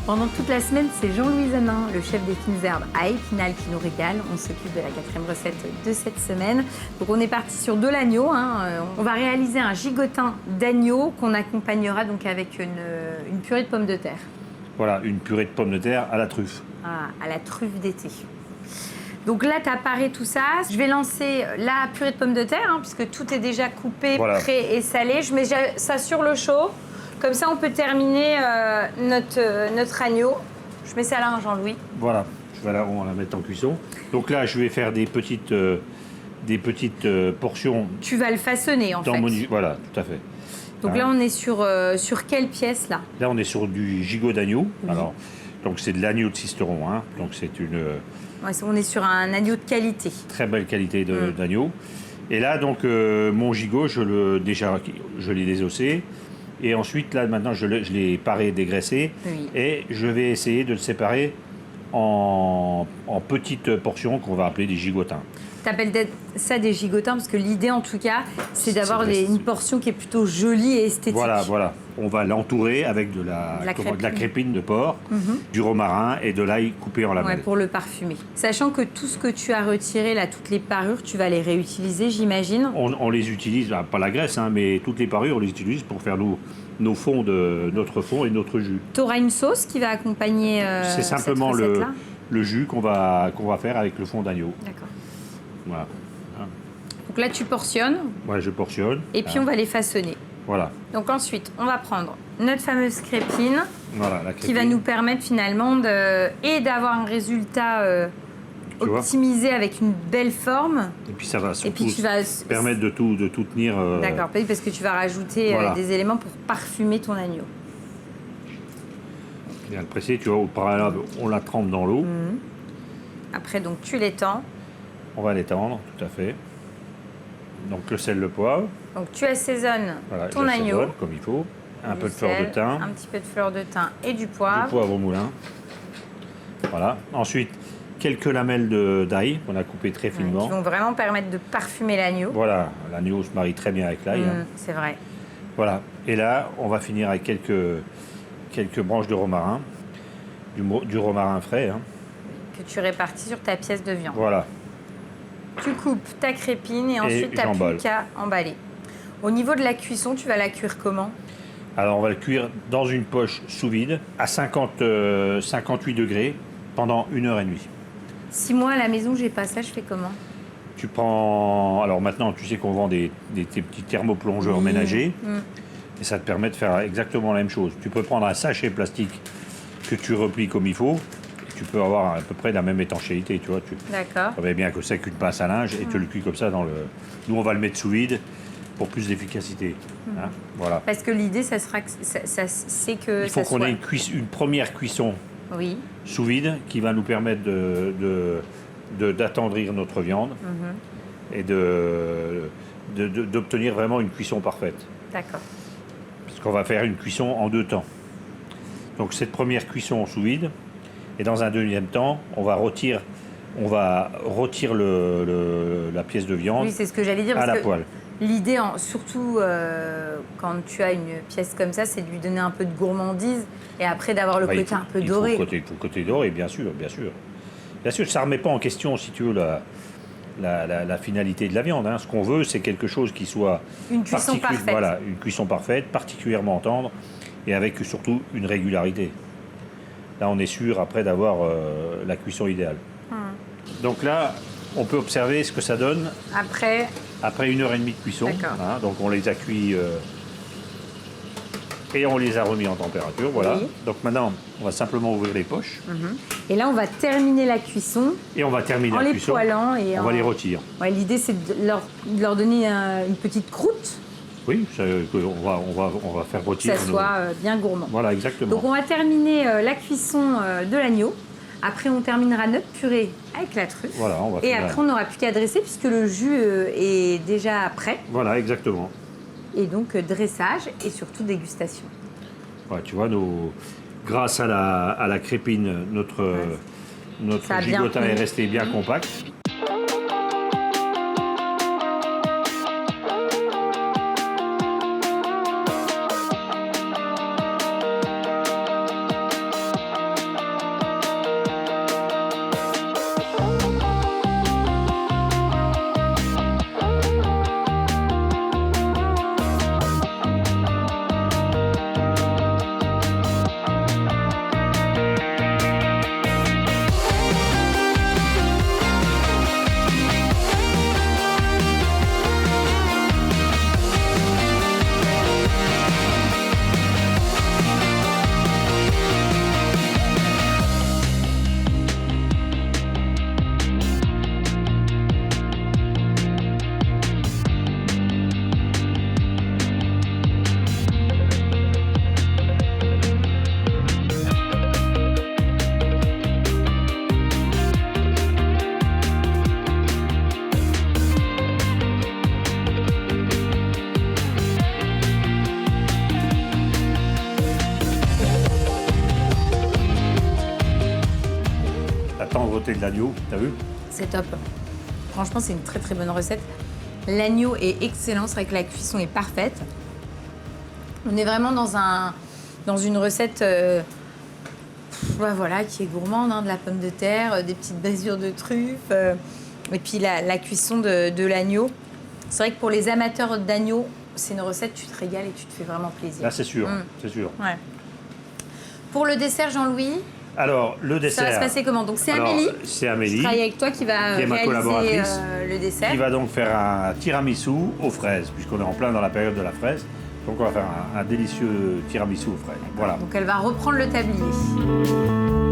Pendant toute la semaine, c'est Jean-Louis Zanin, le chef des fines herbes à Épinal, qui nous régale. On s'occupe de la 4e recette de cette semaine. Donc on est parti sur de l'agneau. On va réaliser un gigotin d'agneau qu'on accompagnera donc avec une purée de pommes de terre. Voilà, une purée de pommes de terre à la truffe. Ah, à la truffe d'été. Donc là, tu as paré tout ça. Je vais lancer la purée de pommes de terre, puisque tout est déjà coupé, voilà, prêt et salé. Je mets ça sur le chaud. Comme ça, on peut terminer notre agneau. Je mets ça là, Jean-Louis. Voilà, on va la mettre en cuisson. Donc là, je vais faire des petites portions. Tu vas le façonner, en fait. Voilà, tout à fait. Donc là, on est sur quelle pièce, là? Là, on est sur du gigot d'agneau. Oui. Alors, donc c'est de l'agneau de Sisteron. Donc c'est une... Ouais, on est sur un agneau de qualité. Très belle qualité d'agneau. Et là, donc, mon gigot, je l'ai désossé. Et ensuite, là, maintenant, je l'ai paré, dégraissé. Oui. Et je vais essayer de le séparer en petites portions qu'on va appeler des gigotins. Tu appelles ça des gigotins parce que l'idée, en tout cas, c'est d'avoir une portion qui est plutôt jolie et esthétique. Voilà. On va l'entourer avec de la crépine de porc, du romarin et de l'ail coupé en lamelles. Ouais, pour le parfumer. Sachant que tout ce que tu as retiré, là, toutes les parures, tu vas les réutiliser, j'imagine. On les utilise, pas la graisse, mais toutes les parures, on les utilise pour faire notre fond et notre jus. Tu auras une sauce qui va accompagner c'est simplement cette recette-là. le jus qu'on va faire avec le fond d'agneau. D'accord. Voilà. Donc là, tu portionnes. Ouais, je portionne. Et puis, on va les façonner. Voilà. Donc ensuite, on va prendre notre fameuse crépine, voilà, la crépine, qui va nous permettre finalement d'avoir un résultat optimisé avec une belle forme. Et puis ça va surtout tu vas permettre de tout tenir. D'accord, parce que tu vas rajouter des éléments pour parfumer ton agneau. Bien le presser, tu vois, au préalable, on la trempe dans l'eau. Après, donc, tu l'étends. On va l'étendre, tout à fait. Donc le sel, le poivre. Donc tu assaisonnes ton agneau. Comme il faut. Un peu de fleur de thym. Un petit peu de fleur de thym et du poivre. Du poivre au moulin. Voilà. Ensuite, quelques lamelles d'ail qu'on a coupées très finement. Qui vont vraiment permettre de parfumer l'agneau. Voilà. L'agneau se marie très bien avec l'ail. C'est vrai. Voilà. Et là, on va finir avec quelques branches de romarin. Du romarin frais. Que tu répartis sur ta pièce de viande. Voilà. Tu coupes ta crépine et ensuite tu n'as plus qu'à emballer. Au niveau de la cuisson, tu vas la cuire comment? Alors on va le cuire dans une poche sous vide à 58 degrés pendant 1h30. Si moi à la maison j'ai pas ça, je fais comment? Tu prends... Alors maintenant tu sais qu'on vend des petits thermoplongeurs ménagers et ça te permet de faire exactement la même chose. Tu peux prendre un sachet plastique que tu replies comme il faut. Tu peux avoir à peu près la même étanchéité, tu vois. D'accord. Tu savais bien que c'est qu'une pince à linge et tu le cuis comme ça dans le... Nous, on va le mettre sous vide pour plus d'efficacité. Voilà. Parce que l'idée, ça sera que c'est que il faut qu'on ait une première cuisson sous vide qui va nous permettre d'attendrir notre viande et d'obtenir vraiment une cuisson parfaite. D'accord. Parce qu'on va faire une cuisson en 2 temps. Donc cette première cuisson sous vide. Et dans un deuxième temps, on va rôtir la pièce de viande c'est ce que j'allais dire, à la poêle. L'idée, surtout quand tu as une pièce comme ça, c'est de lui donner un peu de gourmandise et après d'avoir le côté un peu doré. Il faut le côté doré, bien sûr. Bien sûr, ça ne remet pas en question, si tu veux, la finalité de la viande. Ce qu'on veut, c'est quelque chose qui soit... Une cuisson parfaite. Voilà, une cuisson parfaite, particulièrement tendre et avec surtout une régularité. Là, on est sûr, après, d'avoir la cuisson idéale. Donc là, on peut observer ce que ça donne après 1h30 de cuisson. Donc on les a cuits et on les a remis en température. Voilà. Donc maintenant, on va simplement ouvrir les poches. Et là, on va terminer la cuisson. Et on va terminer la cuisson. Poilant et on va les retirer. Ouais, l'idée, c'est de leur donner une petite croûte. Oui, on va faire rôtir. Que ça soit bien gourmand. Voilà, exactement. Donc on va terminer la cuisson de l'agneau. Après, on terminera notre purée avec la truffe. Voilà, et après, on n'aura plus qu'à dresser puisque le jus est déjà prêt. Voilà, exactement. Et donc, dressage et surtout dégustation. Ouais, tu vois, grâce à la crépine, notre gigotin est resté bien compact. côté de l'agneau, t'as vu? C'est top. Franchement, c'est une très très bonne recette. L'agneau est excellent, c'est vrai que la cuisson est parfaite. On est vraiment dans une recette voilà, qui est gourmande, hein, de la pomme de terre, des petites brisures de truffes, et puis la cuisson de l'agneau. C'est vrai que pour les amateurs d'agneau, c'est une recette, tu te régales et tu te fais vraiment plaisir. Là, c'est sûr, c'est sûr. Ouais. Pour le dessert, Jean-Louis, alors, le dessert... ça va se passer comment? Donc c'est Amélie. C'est Amélie. Je travaille avec toi qui va qui est ma réaliser collaboratrice, le dessert. qui va donc faire un tiramisu aux fraises, puisqu'on est en plein dans la période de la fraise. Donc on va faire un délicieux tiramisu aux fraises. Voilà. Donc elle va reprendre le tablier.